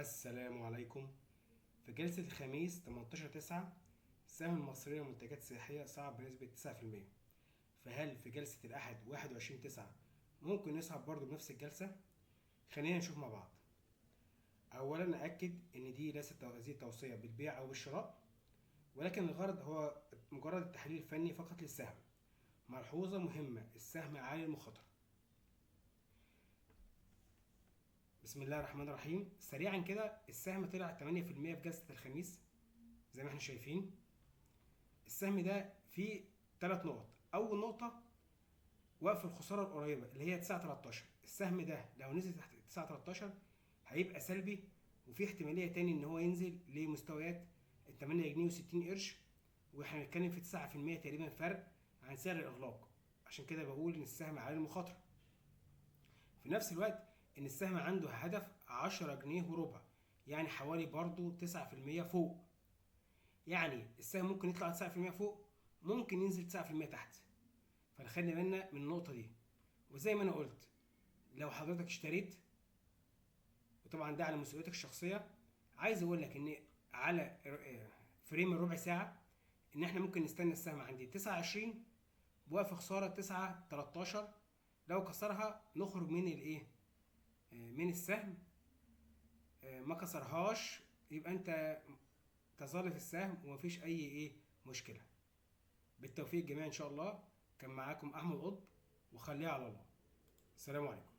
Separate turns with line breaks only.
السلام عليكم. في جلسة الخميس 18/9 السهم المصرية للمنتجات السياحية صعد بنسبة 9%. فهل في جلسة الأحد 21/9 ممكن يصعد برضه بنفس الجلسة؟ خلينا نشوف مع بعض. أولا نأكد إن دي ليست هذه توصية بالبيع أو بالشراء، ولكن الغرض هو مجرد التحليل الفني فقط للسهم. ملحوظة مهمة: السهم عالي المخاطرة. بسم الله الرحمن الرحيم. سريعا كده السهم طلع 8% في جلسة الخميس زي ما احنا شايفين. السهم ده فيه 3 نقط. اول نقطه وقف الخساره القريبه اللي هي 9.13. السهم ده لو نزل تحت 9.13 هيبقى سلبي، وفي احتماليه تاني ان هو ينزل لمستويات 8 جنيه و60 قرش، واحنا بنتكلم في 9% تقريبا فرق عن سعر الاغلاق. عشان كده بقول ان السهم عالي المخاطره. في نفس الوقت ان السهم عنده هدف 10 جنيه وربع، يعني حوالي برضو 9% فوق. يعني السهم ممكن يطلع 9% فوق، ممكن ينزل 9% تحت. فنخلي بالنا من النقطة دي. وزي ما انا قلت، لو حضرتك اشتريت، وطبعا ده على مسؤوليتك الشخصية، عايز اقول لك ان على فريم الربع ساعة ان احنا ممكن نستنى السهم عندي 29 بوقف خسارة 9.13. لو كسرها نخرج من الايه، من السهم. ما كسرهاش يبقى انت تظل في السهم ومفيش اي مشكلة. بالتوفيق جميعا ان شاء الله. كان معاكم احمد قطب، وخليها على الله. السلام عليكم.